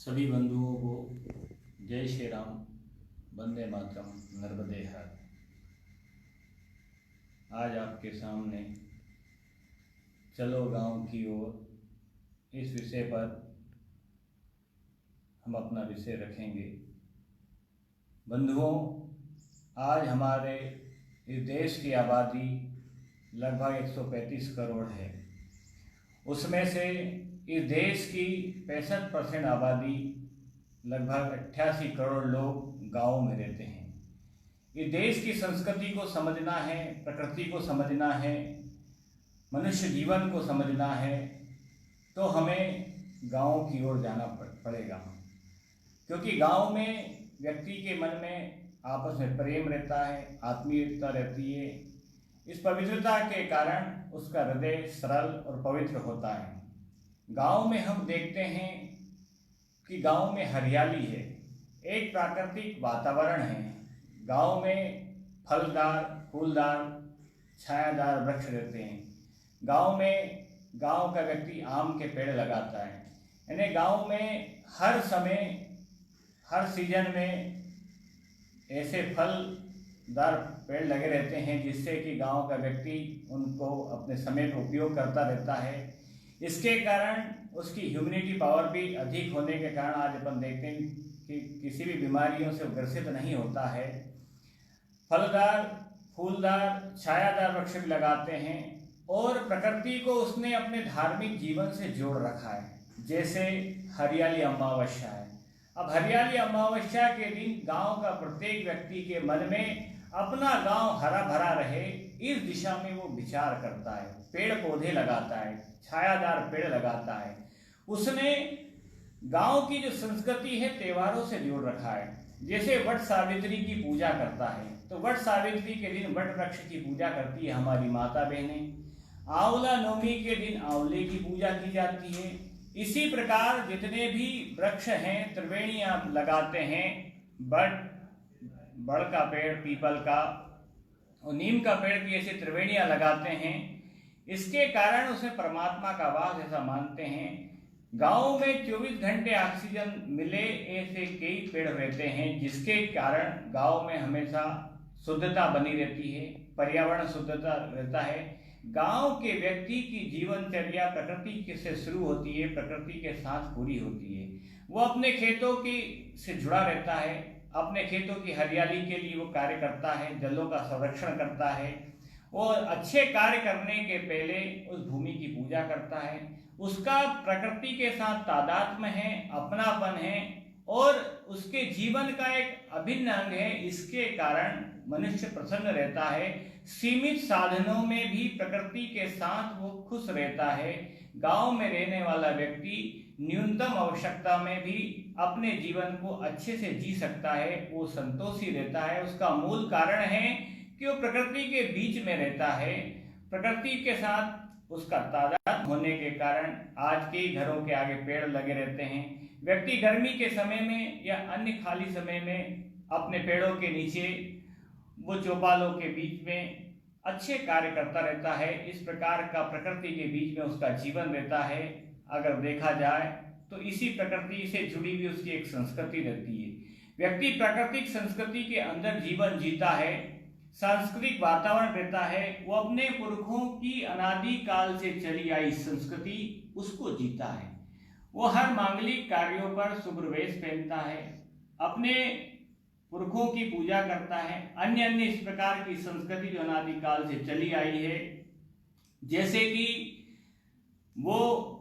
सभी बंधुओं को जय श्री राम, वंदे मातरम, नर्मदे हर। आज आपके सामने चलो गांव की ओर इस विषय पर हम अपना विषय रखेंगे। बंधुओं, आज हमारे इस देश की आबादी लगभग 135 करोड़ है। उसमें से इस देश की 65% आबादी लगभग 88 करोड़ लोग गाँव में रहते हैं। इस देश की संस्कृति को समझना है, प्रकृति को समझना है, मनुष्य जीवन को समझना है, तो हमें गाँव की ओर जाना पड़ेगा। क्योंकि गाँव में व्यक्ति के मन में आपस में प्रेम रहता है, आत्मीयता रहती है। इस पवित्रता के कारण उसका हृदय सरल और पवित्र होता है। गांव में हम देखते हैं कि गांव में हरियाली है, एक प्राकृतिक वातावरण है। गांव में फलदार, फूलदार, छायादार वृक्ष रहते हैं। गांव का व्यक्ति आम के पेड़ लगाता है। यानी गांव में हर समय, हर सीजन में ऐसे फलदार पेड़ लगे रहते हैं जिससे कि गांव का व्यक्ति उनको अपने समय पर उपयोग करता रहता है। इसके कारण उसकी ह्यूमिनिटी पावर भी अधिक होने के कारण आज अपन देखते हैं कि किसी भी बीमारियों से ग्रसित नहीं होता है। फलदार, फूलदार, छायादार वृक्ष भी लगाते हैं और प्रकृति को उसने अपने धार्मिक जीवन से जोड़ रखा है। जैसे हरियाली अमावस्या है। अब हरियाली अमावस्या के दिन गांव का प्रत्येक व्यक्ति के मन में अपना गांव हरा भरा रहे, इस दिशा में वो विचार करता है, पेड़ पौधे लगाता है, छायादार पेड़ लगाता है। उसने गांव की जो संस्कृति है त्योहारों से जोड़ रखा है। जैसे वट सावित्री की पूजा करता है, तो वट सावित्री के दिन वट वृक्ष की पूजा करती है हमारी माता बहनें। आंवला नवमी के दिन आंवले की पूजा की जाती है। इसी प्रकार जितने भी वृक्ष हैं, त्रिवेणियां लगाते हैं। बड़ का पेड़, पीपल का और नीम का पेड़ की ऐसी त्रिवेणियां लगाते हैं। इसके कारण उसे परमात्मा का वास ऐसा मानते हैं। गांव में 24 घंटे ऑक्सीजन मिले ऐसे कई पेड़ रहते हैं, जिसके कारण गांव में हमेशा शुद्धता बनी रहती है, पर्यावरण शुद्धता रहता है। गांव के व्यक्ति की जीवनचर्या प्रकृति से शुरू होती है, प्रकृति के साथ पूरी होती है। वो अपने खेतों की से जुड़ा रहता है, अपने खेतों की हरियाली के लिए वो कार्य करता है, जलों का संरक्षण करता है और अच्छे कार्य करने के पहले उस भूमि की पूजा करता है। उसका प्रकृति के साथ तादात्म्य है, अपनापन है और उसके जीवन का एक अभिन्न अंग है। इसके कारण मनुष्य प्रसन्न रहता है। सीमित साधनों में भी प्रकृति के साथ वो खुश रहता है। गांव में रहने वाला व्यक्ति न्यूनतम आवश्यकता में भी अपने जीवन को अच्छे से जी सकता है, वो संतोषी रहता है। उसका मूल कारण है कि वो प्रकृति के बीच में रहता है। प्रकृति के साथ उसका तादाद होने के कारण आज के घरों के आगे पेड़ लगे रहते हैं। व्यक्ति गर्मी के समय में या अन्य खाली समय में अपने पेड़ों के नीचे, वो चौपालों के बीच में अच्छे कार्य करता रहता है। इस प्रकार का प्रकृति के बीच में उसका जीवन रहता है। अगर देखा जाए तो इसी प्रकृति से जुड़ी हुई उसकी एक संस्कृति रहती है। व्यक्ति प्राकृतिक संस्कृति के अंदर जीवन जीता है, सांस्कृतिक वातावरण रहता है। वो अपने पुरखों की अनादि काल से चली आई संस्कृति उसको जीता है। वो हर मांगलिक कार्यों पर शुभ्र वेश पहनता है, अपने पुरखों की पूजा करता है। अन्य इस प्रकार की संस्कृति जो अनादि काल से चली आई है, जैसे कि वो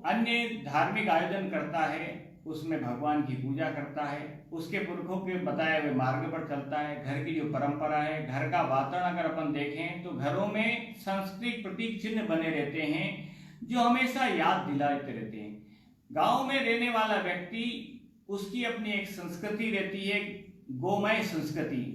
अन्य धार्मिक आयोजन करता है, उसमें भगवान की पूजा करता है, उसके पुरखों के बताए हुए मार्ग पर चलता है। घर की जो परंपरा है, घर का वातावरण अगर अपन देखें तो घरों में सांस्कृतिक प्रतीक चिन्ह बने रहते हैं जो हमेशा याद दिलाते रहते हैं। गांव में रहने वाला व्यक्ति, उसकी अपनी एक संस्कृति रहती है, गोमय संस्कृति,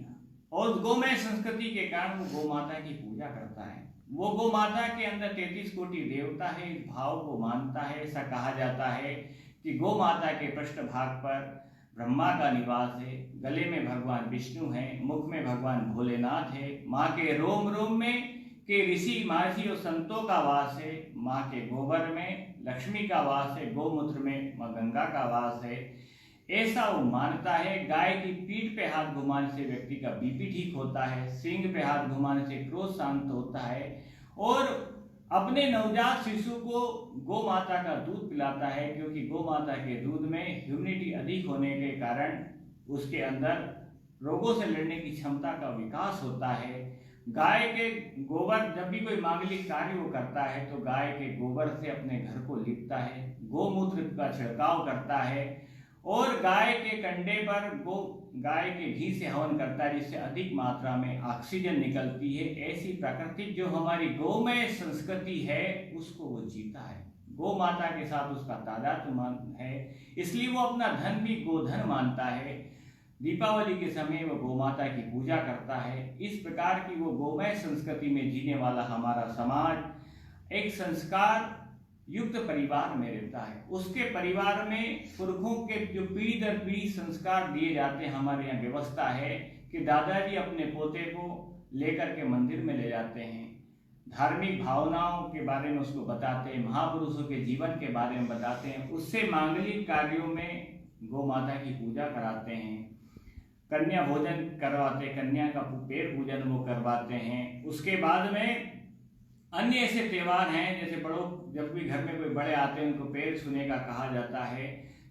और गोमय संस्कृति के कारण वो गौ माता की पूजा करता है। वो गौ माता के अंदर 33 कोटि देवता है, इस भाव को मानता है। ऐसा कहा जाता है कि गौ माता के पृष्ठभाग पर ब्रह्मा का निवास है, गले में भगवान विष्णु है, मुख में भगवान भोलेनाथ है, माँ के रोम रोम में के ऋषि महर्षि और संतों का वास है, माँ के गोबर में लक्ष्मी का वास है, गौमूत्र में माँ गंगा का वास है। ऐसा वो मानता है। गाय की पीठ पे हाथ घुमाने से व्यक्ति का बीपी ठीक होता है, सींग पे हाथ घुमाने से क्रोध शांत होता है, और अपने नवजात शिशु को गौ माता का दूध पिलाता है, क्योंकि गौ माता के दूध में ह्यूमिडिटी अधिक होने के कारण उसके अंदर रोगों से लड़ने की क्षमता का विकास होता है। गाय के गोबर, जब भी कोई मांगलिक कार्य वो करता है तो गाय के गोबर से अपने घर को लिपता है, गोमूत्र का छिड़काव करता है, और गाय के कंडे पर गाय के घी से हवन करता है, जिससे अधिक मात्रा में ऑक्सीजन निकलती है। ऐसी प्राकृतिक जो हमारी गौमय संस्कृति है उसको वो जीता है। गौ माता के साथ उसका तादात्म्य है, इसलिए वो अपना धन भी गोधन मानता है। दीपावली के समय वो गौ माता की पूजा करता है। इस प्रकार की वो गौमय संस्कृति में जीने वाला हमारा समाज एक संस्कार युक्त परिवार में रहता है। उसके परिवार में पुरखों के जो पीढ़ी दर पीढ़ी संस्कार दिए जाते हैं, हमारे यहाँ व्यवस्था है कि दादाजी अपने पोते को लेकर के मंदिर में ले जाते हैं, धार्मिक भावनाओं के बारे में उसको बताते हैं, महापुरुषों के जीवन के बारे में बताते हैं, उससे मांगलिक कार्यों में गौ माता की पूजा कराते हैं, कन्या भोजन करवाते, कन्या का पैर पूजन वो करवाते हैं। उसके बाद में अन्य ऐसे त्यौहार हैं, जैसे बड़ों, जब भी घर में कोई बड़े आते हैं उनको पैर छूने का कहा जाता है।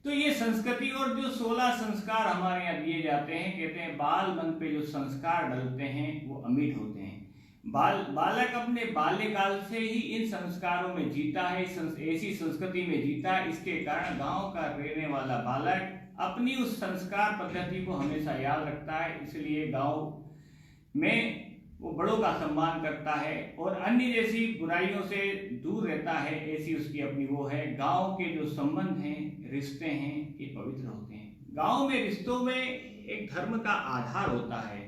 तो ये संस्कृति और जो 16 संस्कार हमारे यहाँ दिए जाते हैं, कहते हैं बाल मन पे जो संस्कार डलते हैं वो अमिट होते हैं। बालक अपने बाल्यकाल से ही इन संस्कारों में जीता है, ऐसी संस्कृति में जीता है। इसके कारण गांव का रहने वाला बालक अपनी उस संस्कार पद्धति को हमेशा याद रखता है, इसलिए गांव में वो बड़ों का सम्मान करता है और अन्य जैसी बुराइयों से दूर रहता है। ऐसी उसकी अपनी वो है। गांव के जो संबंध हैं, रिश्ते हैं, ये पवित्र होते हैं। गांव में रिश्तों में एक धर्म का आधार होता है।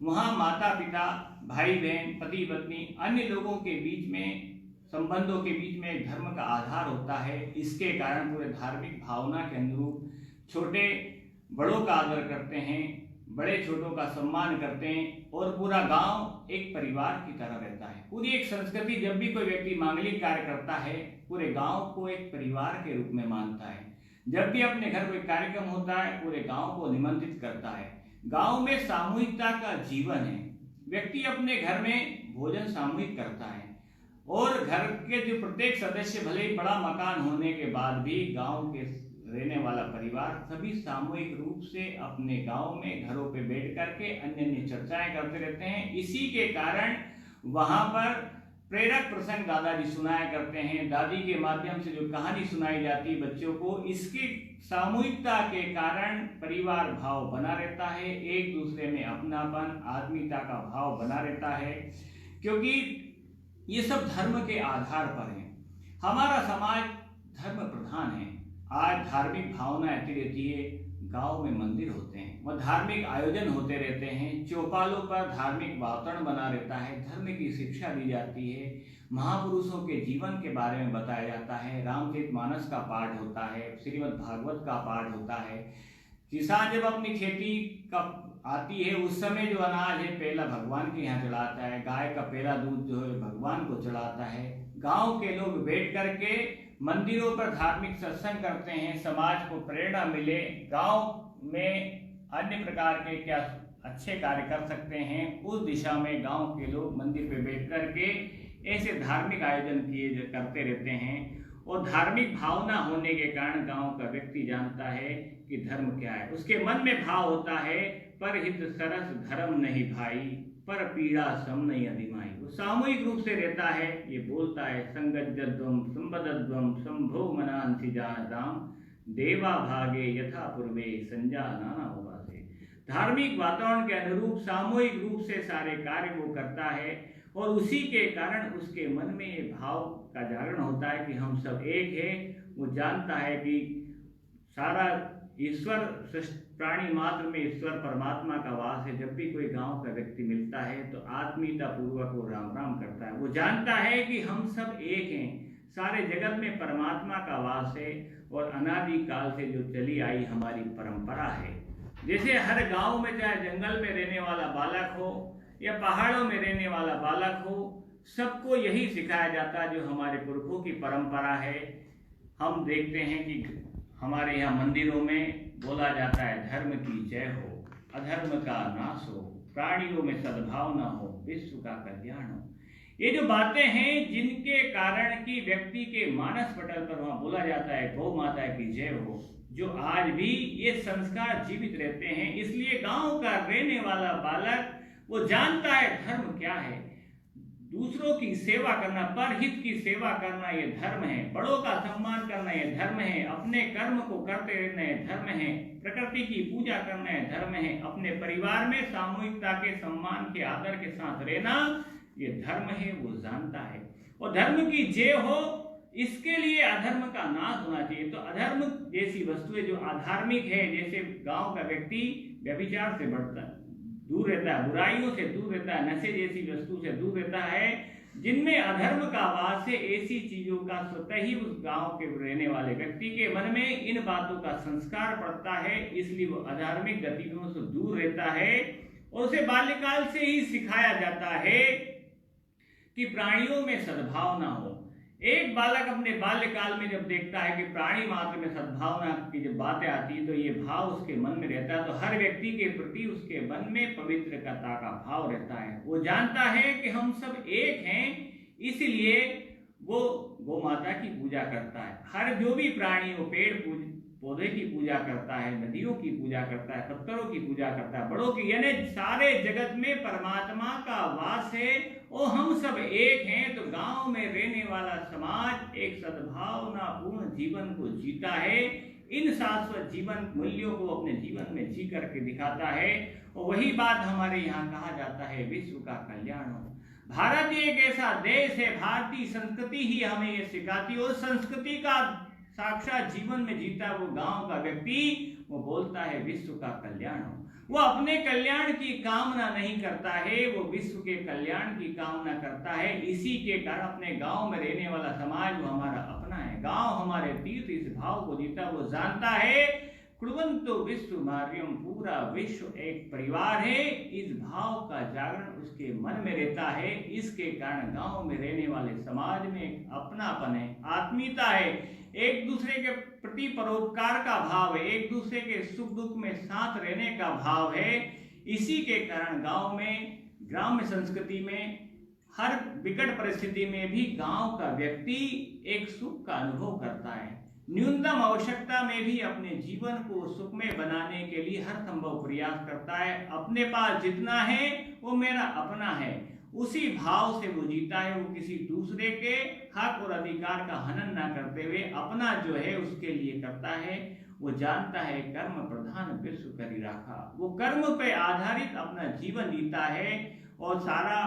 वहाँ माता पिता, भाई बहन, पति पत्नी, अन्य लोगों के बीच में, संबंधों के बीच में एक धर्म का आधार होता है। इसके कारण पूरे धार्मिक भावना के अनुरूप छोटे बड़ों का आदर करते हैं, बड़े छोटों का सम्मान करते हैं, और पूरा गांव एक परिवार की तरह रहता है। पूरी एक संस्कृति, जब भी कोई व्यक्ति मांगलिक कार्य करता है, पूरे गांव को एक परिवार के रूप में मानता है। जब भी अपने घर कोई कार्यक्रम होता है, पूरे गांव को निमंत्रित करता है। गांव में सामूहिकता का जीवन है। व्यक्ति अपने घर में भोजन सामूहिक करता है, और घर के जो प्रत्येक सदस्य, भले ही बड़ा मकान होने के बाद भी, गांव के रहने वाला परिवार सभी सामूहिक रूप से अपने गांव में घरों पे बैठ करके अन्य चर्चाएं करते रहते हैं। इसी के कारण वहां पर प्रेरक प्रसंग दादाजी सुनाया करते हैं। दादी के माध्यम से जो कहानी सुनाई जाती है बच्चों को, इसकी सामूहिकता के कारण परिवार भाव बना रहता है, एक दूसरे में अपनापन, आत्मीयता का भाव बना रहता है, क्योंकि ये सब धर्म के आधार पर है। हमारा समाज धर्म प्रधान है। आज धार्मिक भावना ऐसी रहती है, गांव में मंदिर होते हैं, वह धार्मिक आयोजन होते रहते हैं, चौपालों पर धार्मिक वातावरण बना रहता है, धर्म की शिक्षा दी जाती है, महापुरुषों के जीवन के बारे में बताया जाता है, रामचरितमानस का पाठ होता है, श्रीमद् भागवत का पाठ होता है। किसान जब अपनी खेती का आती है, उस समय जो अनाज है पहला भगवान के यहाँ चढ़ाता है, गाय का पहला दूध जो है भगवान को चढ़ाता है। गांव के लोग बैठ करके मंदिरों पर धार्मिक सत्संग करते हैं, समाज को प्रेरणा मिले, गांव में अन्य प्रकार के क्या अच्छे कार्य कर सकते हैं, उस दिशा में गांव के लोग मंदिर पे बैठ करके ऐसे धार्मिक आयोजन करते रहते हैं। और धार्मिक भावना होने के कारण गांव का व्यक्ति जानता है कि धर्म क्या है। उसके मन में भाव होता है, परहित सरस धर्म नहीं भाई, पर पीड़ा सम नहीं अधिमाई। वो सामूहिक रूप से रहता है। ये बोलता है, संगज्जद्वम संबद्धद्वम संभो मनांसि जानताम, देवा भागे यथा पूर्वे संजानाना उपासे। धार्मिक वातावरण के अनुरूप सामूहिक रूप से सारे कार्य वो करता है, और उसी के कारण उसके मन में ये भाव का जागरण होता है कि हम सब एक हैं। वो जानता है कि सारा ईश्वर, प्राणी मात्र में ईश्वर परमात्मा का वास है। जब भी कोई गांव का व्यक्ति मिलता है तो आत्मीयता पूर्वक वो राम राम करता है। वो जानता है कि हम सब एक हैं, सारे जगत में परमात्मा का वास है, और अनादि काल से जो चली आई हमारी परंपरा है। जैसे हर गांव में, चाहे जंगल में रहने वाला बालक हो या पहाड़ों में रहने वाला बालक हो, सबको यही सिखाया जाता है जो हमारे पुरखों की परंपरा है। हम देखते हैं कि हमारे यहाँ मंदिरों में बोला जाता है धर्म की जय हो, अधर्म का नाश हो, प्राणियों में सद्भाव न हो, विश्व का कल्याण हो। ये जो बातें हैं जिनके कारण की व्यक्ति के मानस पटल पर वहां बोला जाता है गौ माता की जय हो, जो आज भी ये संस्कार जीवित रहते हैं। इसलिए गांव का रहने वाला बालक वो जानता है धर्म क्या है, दूसरों की सेवा करना, परहित की सेवा करना ये धर्म है, बड़ों का सम्मान करना ये धर्म है, अपने कर्म को करते रहना ये धर्म है, प्रकृति की पूजा करना ये धर्म है, अपने परिवार में सामूहिकता के सम्मान के आदर के साथ रहना ये धर्म है, वो जानता है। और धर्म की जय हो, इसके लिए अधर्म का नाश होना चाहिए। तो अधर्म जैसी वस्तुएं जो अधार्मिक है, जैसे गांव का व्यक्ति व्यभिचार से दूर रहता है, बुराइयों से दूर रहता है, नशे जैसी वस्तु से दूर रहता है, जिनमें अधर्म का वास है, ऐसी चीजों का स्वतः ही उस गांव के रहने वाले व्यक्ति के मन में इन बातों का संस्कार पड़ता है, इसलिए वो अधार्मिक गतिविधियों से दूर रहता है। और उसे बाल्यकाल से ही सिखाया जाता है कि प्राणियों में सद्भाव ना हो। एक बालक अपने बाल्यकाल में जब देखता है कि प्राणी मात्र में सद्भावना की जब बातें आती है तो ये भाव उसके मन में रहता है, तो हर व्यक्ति के प्रति उसके मन में पवित्रता का भाव रहता है। वो जानता है कि हम सब एक हैं, इसलिए वो गौ माता की पूजा करता है। हर जो भी प्राणी वो पेड़ पौधे की पूजा करता है, नदियों की पूजा करता है, पत्थरों की पूजा करता है, बड़ों की, यानी सारे जगत में परमात्मा का वास है और हम सब एक हैं। तो गांव में रहने वाला समाज एक सद्भावना पूर्ण जीवन को जीता है, इन शाश्वत जीवन मूल्यों को अपने जीवन में जी करके दिखाता है। और वही बात हमारे यहाँ कहा जाता है विश्व का कल्याण हो। भारत एक ऐसा देश है, भारतीय संस्कृति ही हमें ये सिखाती है, और संस्कृति का साक्षात जीवन में जीता वो गांव का व्यक्ति वो बोलता है विश्व का कल्याण हो। वो अपने कल्याण की कामना नहीं करता है, वो विश्व के कल्याण की कामना करता है। इसी के कारण अपने गांव में रहने वाला समाज वो हमारा अपना है, गांव हमारे तीर्थ, इस भाव को जीता वो जानता है कुर्वन्तो विश्व मार्यम, पूरा विश्व एक परिवार है। इस भाव का जागरण उसके मन में रहता है। इसके कारण गांव में रहने वाले समाज में एक अपनापन है, आत्मीयता है, एक दूसरे के प्रति परोपकार का भाव है, एक दूसरे के सुख दुख में साथ रहने का भाव है। इसी के कारण गांव में, ग्राम्य संस्कृति में, हर विकट परिस्थिति में भी गांव का व्यक्ति एक सुख का अनुभव करता है। न्यूनतम आवश्यकता में भी अपने जीवन को सुखमय बनाने के लिए हर संभव प्रयास करता है। अपने पास जितना है वो मेरा अपना है, उसी भाव से वो जीता है। वो किसी दूसरे के हक और अधिकार का हनन ना करते हुए अपना जो है उसके लिए करता है। वो जानता है कर्म प्रधान विश्व करी राखा, वो कर्म पे आधारित अपना जीवन जीता है और सारा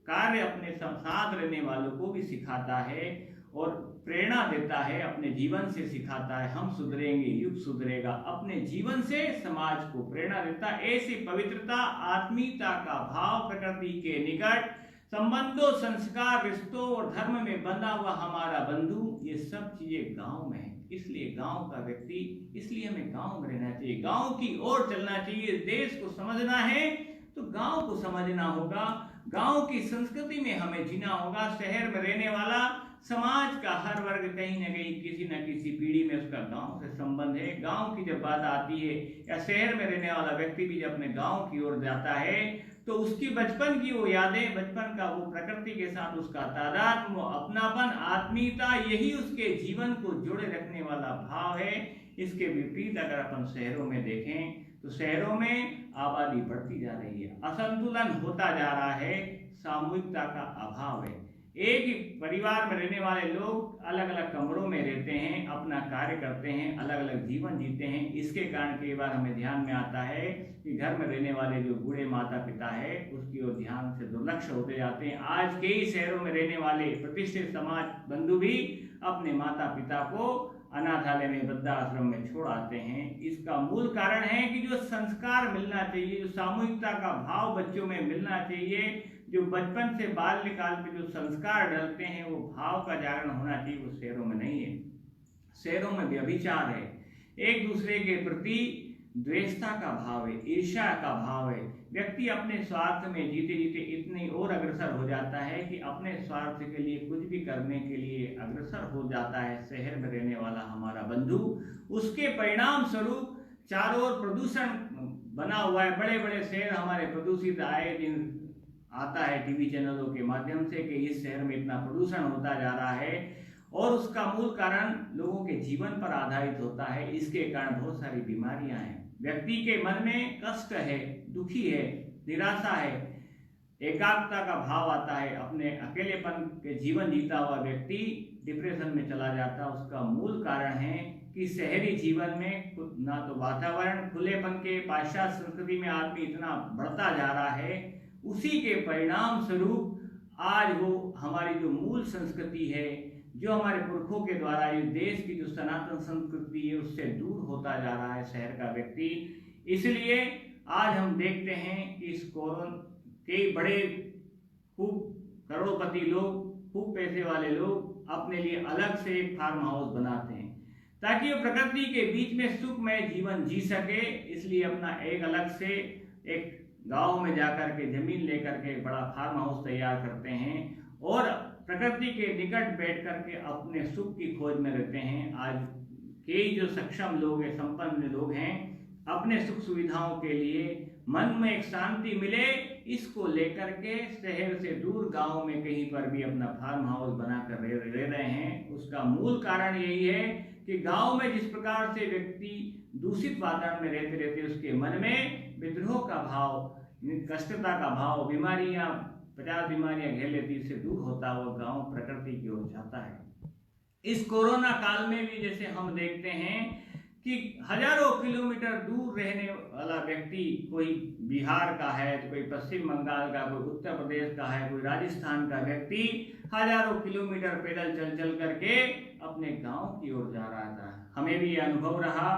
कार्य अपने साथ रहने वालों को भी सिखाता है और प्रेरणा देता है, अपने जीवन से सिखाता है। हम सुधरेंगे युग सुधरेगा, अपने जीवन से समाज को प्रेरणा देता है। ऐसी पवित्रता, आत्मीयता का भाव, प्रकृति के निकट संबंधों, संस्कार, रिश्तों और धर्म में बंधा हुआ हमारा बंधु, ये सब चीजें गांव में है। इसलिए गांव का व्यक्ति, इसलिए हमें गांव में रहना चाहिए, गांव की ओर चलना चाहिए। देश को समझना है तो गांव को समझना होगा, गांव की संस्कृति में हमें जीना होगा। शहर में रहने वाला समाज का हर वर्ग कहीं ना कहीं किसी न किसी पीढ़ी में उसका गांव से संबंध है। गांव की जब बात आती है या शहर में रहने वाला व्यक्ति भी जब अपने गांव की ओर जाता है तो उसकी बचपन की वो यादें, बचपन का वो प्रकृति के साथ उसका तादात्म्य, वो अपनापन, आत्मीयता, यही उसके जीवन को जोड़े रखने वाला भाव है। इसके विपरीत अगर अपन शहरों में देखें तो शहरों में आबादी बढ़ती जा रही है, असंतुलन होता जा रहा है, सामूहिकता का अभाव है। एक ही परिवार में रहने वाले लोग अलग अलग कमरों में रहते हैं, अपना कार्य करते हैं, अलग अलग जीवन जीते हैं। इसके कारण कई बार हमें ध्यान में आता है कि घर में रहने वाले जो बूढ़े माता पिता है उसकी ओर ध्यान से दुर्लक्ष होते जाते हैं। आज कई शहरों में रहने वाले प्रतिष्ठित समाज बंधु भी अपने माता पिता को अनाथालय में, वृद्धाश्रम में छोड़ आते हैं। इसका मूल कारण है कि जो संस्कार मिलना चाहिए, जो सामूहिकता का भाव बच्चों में मिलना चाहिए, जो बचपन से बाल्यकाल में जो संस्कार डलते हैं, वो भाव का जागरण होना चाहिए, वो शहरों में नहीं है। शहरों में व्यभिचार है, एक दूसरे के प्रति द्वेषता का भाव है, ईर्ष्या का भाव है। व्यक्ति अपने स्वार्थ में जीते जीते इतनी और अग्रसर हो जाता है कि अपने स्वार्थ के लिए कुछ भी करने के लिए अग्रसर हो जाता है शहर में रहने वाला हमारा बंधु। उसके परिणाम स्वरूप चारों ओर प्रदूषण बना हुआ है। बड़े बड़े शहर हमारे प्रदूषित, आए दिन आता है टीवी चैनलों के माध्यम से कि इस शहर में इतना प्रदूषण होता जा रहा है, और उसका मूल कारण लोगों के जीवन पर आधारित होता है। इसके कारण बहुत सारी बीमारियां हैं। व्यक्ति के मन में कष्ट है, दुखी है, निराशा है, एकाग्रता का भाव आता है। अपने अकेलेपन के जीवन जीता हुआ व्यक्ति डिप्रेशन में चला जाता है। उसका मूल कारण है कि शहरी जीवन में ना तो वातावरण, खुलेपन के पाश्चात्य संस्कृति में आदमी इतना बढ़ता जा रहा है, उसी के परिणाम स्वरूप आज वो हमारी जो मूल संस्कृति है, जो हमारे पुरखों के द्वारा इस देश की जो सनातन संस्कृति है, उससे दूर होता जा रहा है शहर का व्यक्ति। इसलिए आज हम देखते हैं कि इस कोरोना के बड़े खूब करोड़पति लोग, खूब पैसे वाले लोग अपने लिए अलग से एक फार्म हाउस बनाते हैं ताकि वो प्रकृति के बीच में सुखमय जीवन जी सके। इसलिए अपना एक अलग से एक गांव में जाकर के जमीन लेकर के बड़ा फार्म हाउस तैयार करते हैं और प्रकृति के निकट बैठ करके अपने सुख की खोज में रहते हैं। आज कई जो सक्षम लोग हैं, संपन्न लोग हैं, अपने सुख सुविधाओं के लिए मन में एक शांति मिले, इसको लेकर के शहर से दूर गांव में कहीं पर भी अपना फार्म हाउस बनाकर रह रहे हैं। उसका मूल कारण यही है कि गांव में जिस प्रकार से व्यक्ति दूषित वातावरण में रहते रहते उसके मन में विद्रोह का भाव, कष्टता का भाव, बीमारियां 50 बीमारियां घेर लेती, इससे दूर होता हुआ गांव प्रकृति की ओर जाता है। इस कोरोना काल में भी जैसे हम देखते हैं कि हजारों किलोमीटर दूर रहने वाला व्यक्ति, कोई बिहार का है तो कोई पश्चिम बंगाल का, कोई उत्तर प्रदेश का है, कोई राजस्थान का व्यक्ति हजारों किलोमीटर पैदल चल चल करके अपने गांव की ओर जा रहा था। हमें भी ये अनुभव रहा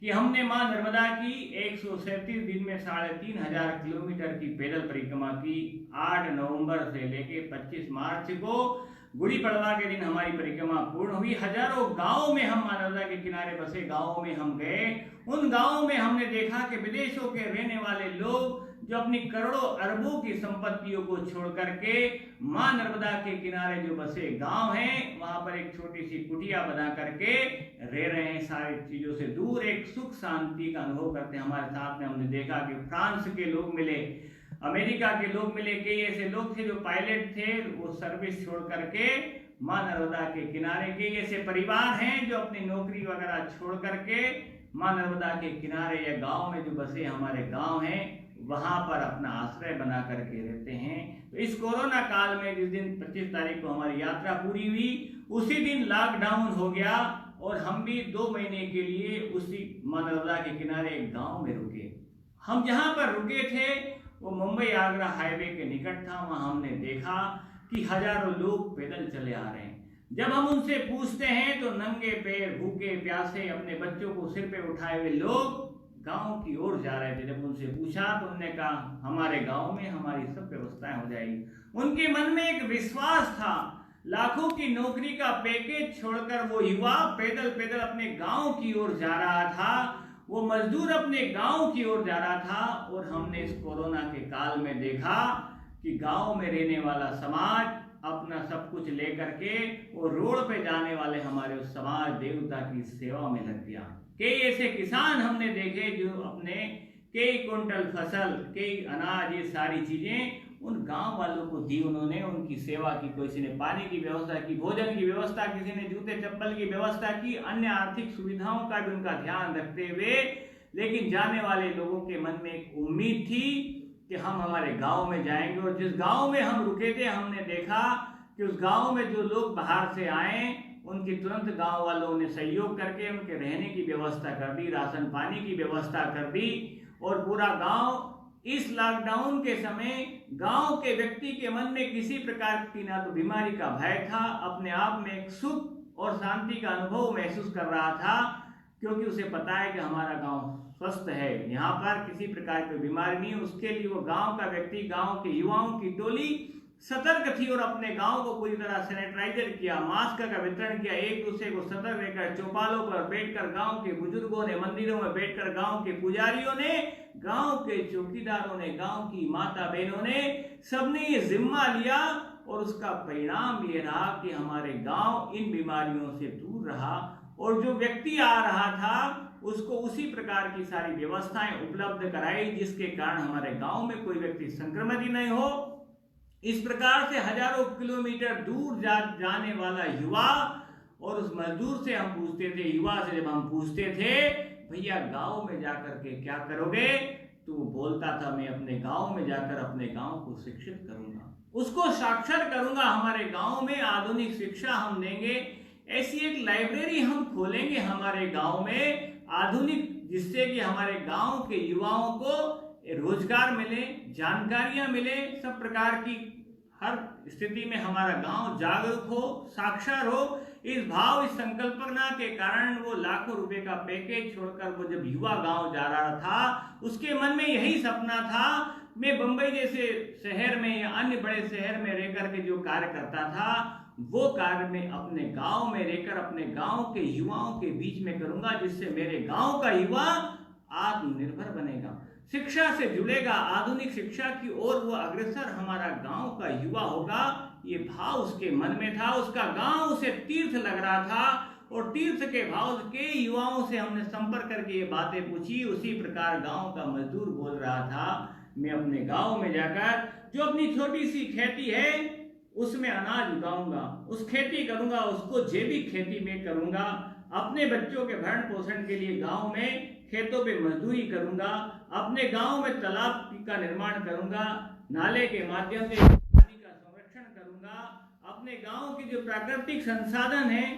कि हमने मां नर्मदा की 137 दिन में 3500 किलोमीटर की पैदल परिक्रमा की। 8 नवंबर से लेके 25 मार्च को गुड़ी पड़वा के दिन हमारी परिक्रमा पूर्ण हुई। हजारों गांवों में हम मां नर्मदा के किनारे बसे गांवों में हम गए। उन गांवों में हमने देखा कि विदेशों के रहने वाले लोग जो अपनी करोड़ों अरबों की संपत्तियों को छोड़ करके मां नर्मदा के किनारे जो बसे गांव हैं, वहां पर एक छोटी सी कुटिया बना करके रह रहे हैं, सारी चीजों से दूर एक सुख शांति का अनुभव करते हैं। हमारे साथ में हमने देखा कि फ्रांस के लोग मिले, अमेरिका के लोग मिले, कई ऐसे लोग थे जो पायलट थे, वो सर्विस छोड़ करके मां नर्मदा के किनारे, कई ऐसे परिवार हैं जो अपनी नौकरी वगैरह छोड़ करके मां नर्मदा के किनारे या गांव में जो बसे हमारे गांव हैं, वहां पर अपना आश्रय बना करके रहते हैं। तो इस कोरोना काल में जिस दिन 25 तारीख को हमारी यात्रा पूरी हुई, उसी दिन लॉकडाउन हो गया और हम भी 2 महीने के लिए उसी मां नर्मदा के किनारे एक गांव में रुके। हम जहां पर रुके थे वो मुंबई आगरा हाईवे के निकट था। वहां हमने देखा कि हजारों लोग पैदल चले आ रहे हैं। जब हम उनसे पूछते हैं तो नंगे पैर, भूखे प्यासे, अपने बच्चों को सिर पे उठाए हुए लोग गांव की ओर जा रहे थे। जब उनसे पूछा तो उन्होंने कहा हमारे गांव में हमारी सब व्यवस्थाएं हो जाएगी। उनके मन में एक विश्वास था। लाखों की नौकरी का पैकेज छोड़कर वो युवा पैदल पैदल अपने गांव की ओर जा रहा था, वो मजदूर अपने गांव की ओर जा रहा था। और हमने इस कोरोना के काल में देखा कि गांव में रहने वाला समाज अपना सब कुछ लेकर के वो रोड पे जाने वाले हमारे उस समाज देवता की सेवा में लग गया। कई ऐसे किसान हमने देखे जो अपने कई कुंटल फसल, कई अनाज, ये सारी चीजें उन गांव वालों को दी। उन्होंने उनकी सेवा की, किसी ने पानी की व्यवस्था की, भोजन की व्यवस्था, किसी ने जूते चप्पल की व्यवस्था की, अन्य आर्थिक सुविधाओं का भी उनका ध्यान रखते हुए। लेकिन जाने वाले लोगों के मन में एक उम्मीद थी कि हम हमारे गांव में जाएंगे। और जिस गांव में हम रुके थे, हमने देखा कि उस गांव में जो लोग बाहर से आए, उनकी तुरंत गांव वालों ने सहयोग करके उनके रहने की व्यवस्था कर दी, राशन पानी की व्यवस्था कर दी। और पूरा गांव इस लॉकडाउन के समय गांव के व्यक्ति के मन में किसी प्रकार की ना तो बीमारी का भय था, अपने आप में एक सुख और शांति का अनुभव महसूस कर रहा था, क्योंकि उसे पता है कि हमारा गांव स्वस्थ है, यहाँ पर किसी प्रकार की बीमारी नहीं। उसके लिए वो गांव का व्यक्ति, गांव के युवाओं की टोली सतर्क थी और अपने गांव को पूरी तरह सैनिटाइजर किया, मास्क का वितरण किया, एक दूसरे को सतर्क रहकर चौपालों पर बैठकर, गांव के बुजुर्गों ने मंदिरों में बैठकर, गांव के पुजारियों ने, गांव के चौकीदारों ने, गांव की माता बहनों ने, सबने ये जिम्मा लिया। और उसका परिणाम ये रहा कि हमारे गांव इन बीमारियों से दूर रहा। और जो व्यक्ति आ रहा था उसको उसी प्रकार की सारी व्यवस्थाएं उपलब्ध कराई जिसके कारण हमारे गांव में कोई व्यक्ति संक्रमित ही नहीं हो। इस प्रकार से हजारों किलोमीटर दूर जाने वाला युवा, और उस मजदूर से हम पूछते थे, युवा से जब हम पूछते थे भैया गांव में जाकर के क्या करोगे, तो बोलता था मैं अपने गांव में जाकर अपने गांव को शिक्षित करूंगा, उसको साक्षर करूंगा, हमारे गांव में आधुनिक शिक्षा हम देंगे, ऐसी एक लाइब्रेरी हम खोलेंगे हमारे गांव में आधुनिक, जिससे कि हमारे गांव के युवाओं को रोजगार मिले, जानकारियां मिले, सब प्रकार की हर स्थिति में हमारा गांव जागरूक हो, साक्षर हो। इस भाव, इस संकल्पना के कारण वो लाखों रुपए का पैकेज छोड़कर वो जब युवा गांव जा रहा था, उसके मन में यही सपना था, मैं बंबई जैसे शहर में या अन्य बड़े शहर में रहकर के जो कार्य करता था वो कार्य में अपने गांव में रहकर अपने गांव के युवाओं के बीच में करूंगा, जिससे मेरे गांव का युवा आत्मनिर्भर बनेगा, शिक्षा से जुड़ेगा, आधुनिक शिक्षा की ओर वो अग्रसर हमारा गांव का युवा होगा। ये भाव उसके मन में था, उसका गांव उसे तीर्थ लग रहा था, और तीर्थ के भाव के युवाओं से हमने संपर्क करके ये बातें पूछी। उसी प्रकार गांव का मजदूर बोल रहा था मैं अपने गांव में जाकर जो अपनी छोटी सी खेती है उसमें अनाज उगाऊंगा, उस खेती करूंगा, उसको जैविक खेती में करूंगा, अपने बच्चों के भरण पोषण के लिए गांव में खेतों पे मजदूरी करूंगा, अपने गांव में तालाब का निर्माण करूंगा, नाले के माध्यम से पानी का संरक्षण करूंगा, अपने गांव के जो प्राकृतिक संसाधन हैं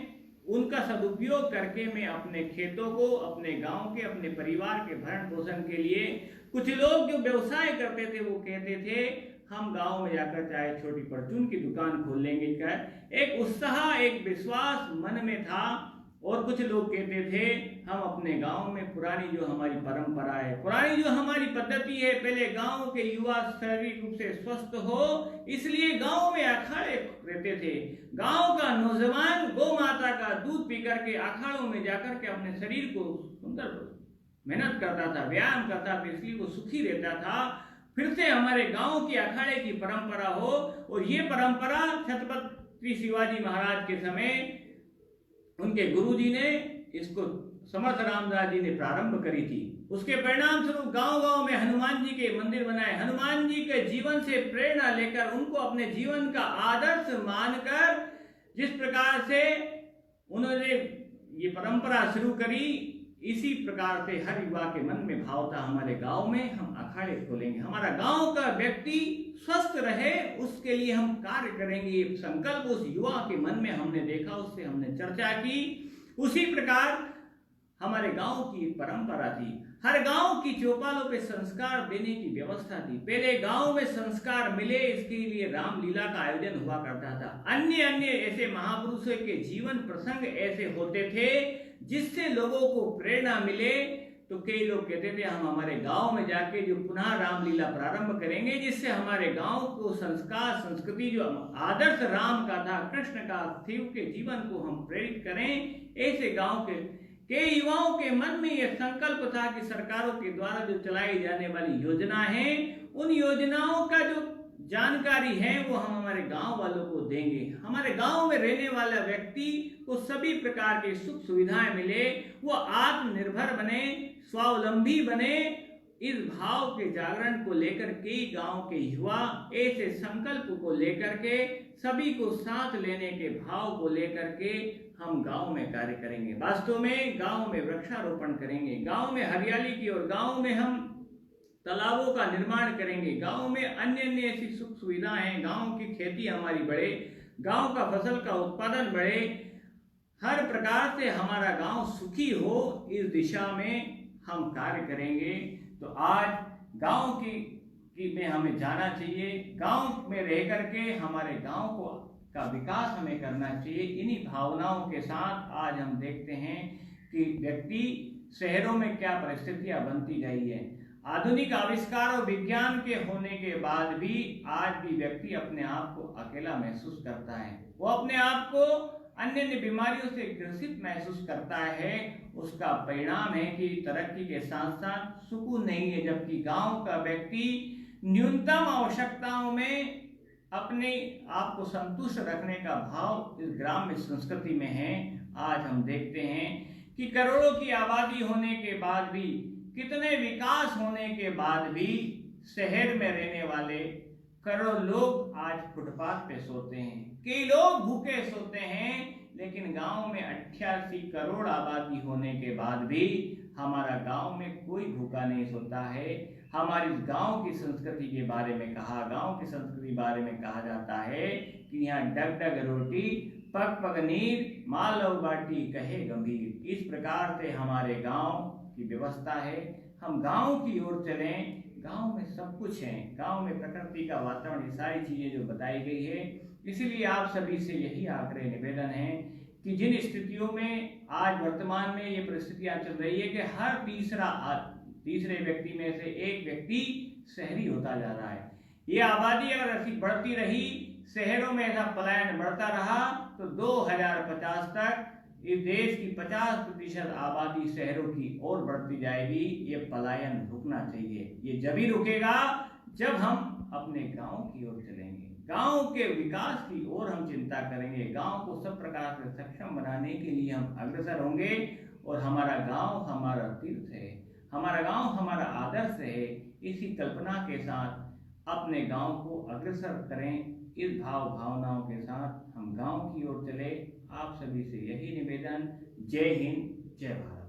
उनका सदुपयोग करके मैं अपने खेतों को, अपने गांव के, अपने परिवार के भरण पोषण के लिए, कुछ लोग जो व्यवसाय करते थे वो कहते थे हम गांव में जाकर चाहे छोटी परचून की दुकान खोल लेंगे, कर एक उत्साह, एक विश्वास मन में था। और कुछ लोग कहते थे हम अपने गांव में पुरानी जो हमारी परंपरा है, पुरानी जो हमारी पद्धति है, पहले गांव के युवा शारीरिक रूप से स्वस्थ हो इसलिए गांव में अखाड़े रहते थे, गांव का नौजवान गौ माता का दूध पी करके अखाड़ों में जाकर के अपने शरीर को सुंदर मेहनत करता था, व्यायाम करता था, इसलिए वो सुखी रहता था। फिर से हमारे गांव की अखाड़े की परंपरा हो, और ये परंपरा छत्रपति शिवाजी महाराज के समय उनके गुरुजी ने इसको समर्थ रामदास जी ने प्रारंभ करी थी। उसके परिणाम स्वरूप गांव-गांव में हनुमान जी के मंदिर बनाए, हनुमान जी के जीवन से प्रेरणा लेकर उनको अपने जीवन का आदर्श मानकर जिस प्रकार से उन्होंने ये परंपरा शुरू करी, इसी प्रकार से हर युवा के मन में भाव था हमारे गांव में हम अखाड़े खोलेंगे, हमारा गांव का व्यक्ति स्वस्थ रहे उसके लिए हम कार्य करेंगे। ये संकल्प उस युवा के मन में हमने देखा, उससे हमने चर्चा की। उसी प्रकार हमारे गांव की परंपरा थी, हर गांव की चौपालों पे संस्कार देने की व्यवस्था थी। पहले गांव में संस्कार मिले इसके लिए रामलीला का आयोजन हुआ करता था, अन्य अन्य ऐसे महापुरुषों के जीवन प्रसंग ऐसे होते थे जिससे लोगों को प्रेरणा मिले। तो कई लोग कहते थे हम हमारे गांव में जाके जो पुनः रामलीला प्रारंभ करेंगे, जिससे हमारे गांव को संस्कार संस्कृति जो आदर्श राम का था, कृष्ण का, शिव के जीवन को हम प्रेरित करें। ऐसे गांव के युवाओं के मन में यह संकल्प था कि सरकारों के द्वारा जो चलाई जाने वाली योजना है, उन योजनाओं का जो जानकारी है वो हम हमारे गांव वालों को देंगे, हमारे गांव में रहने वाला व्यक्ति को सभी प्रकार की सुख सुविधाएं मिले, वो आत्मनिर्भर बने, स्वावलंबी बने। इस भाव के जागरण को लेकर कई गांव के युवा ऐसे संकल्प को लेकर के, सभी को साथ लेने के भाव को लेकर के हम गांव में कार्य करेंगे। वास्तव में गांव में वृक्षारोपण करेंगे, गांव में हरियाली की और गांव में हम तालाबों का निर्माण करेंगे, गांव में अन्य अन्य ऐसी सुख सुविधाएं हैं, गांव की खेती हमारी बढ़े, गांव का फसल का उत्पादन बढ़े, हर प्रकार से हमारा गांव सुखी हो, इस दिशा में हम कार्य करेंगे। तो आज गांव की में हमें जाना चाहिए, गांव में रह करके हमारे गांव को का विकास हमें करना चाहिए। इन्हीं भावनाओं के साथ आज हम देखते हैं कि व्यक्ति शहरों में क्या परिस्थितियां बनती गई है। आधुनिक आविष्कार और विज्ञान के होने के बाद भी आज भी व्यक्ति अपने आप को अकेला महसूस करता है, वो अपने आप को अन्य अन्य बीमारियों से ग्रसित महसूस करता है। उसका परिणाम है कि तरक्की के साथ साथ सुकून नहीं है, जबकि गांव का व्यक्ति न्यूनतम आवश्यकताओं में अपने आप को संतुष्ट रखने का भाव इस ग्राम्य संस्कृति में है। आज हम देखते हैं कि करोड़ों की आबादी होने के बाद भी, कितने विकास होने के बाद भी शहर में रहने वाले करोड़ों लोग आज फुटपाथ पे सोते हैं, कई लोग भूखे सोते हैं। लेकिन गांव में 88 करोड़ आबादी होने के बाद भी हमारा गांव में कोई भूखा नहीं सोता है। हमारी गांव की संस्कृति के बारे में गांव की संस्कृति बारे में कहा जाता है कि यहाँ डग डग रोटी, पग पग नीर, मालव बाटी कहे गंभीर। इस प्रकार से हमारे गांव की व्यवस्था है। हम गांव की ओर चलें। गांव में सब कुछ है, गांव में प्रकृति का वातावरण, ये सारी चीजें जो बताई गई है। इसीलिए आप सभी से यही आग्रह निवेदन है कि जिन स्थितियों में आज वर्तमान में ये परिस्थितियां चल रही है कि हर तीसरे व्यक्ति में से एक व्यक्ति शहरी होता जा रहा है। ये आबादी अगर ऐसी बढ़ती रही, शहरों में ऐसा पलायन बढ़ता रहा, तो 2050 तक इस देश की 50% आबादी शहरों की ओर बढ़ती जाएगी। ये पलायन रुकना चाहिए। ये जब ही रुकेगा जब हम अपने गांव की ओर चलेंगे, गांव के विकास की ओर हम चिंता करेंगे, गांव को सब प्रकार से सक्षम बनाने के लिए हम अग्रसर होंगे। और हमारा गांव हमारा तीर्थ है, हमारा गांव हमारा आदर्श है। इसी कल्पना के साथ अपने गांव को अग्रसर करें। इस भावनाओं के साथ हम गांव की ओर चले। आप सभी से यही निवेदन। जय हिंद, जय भारत।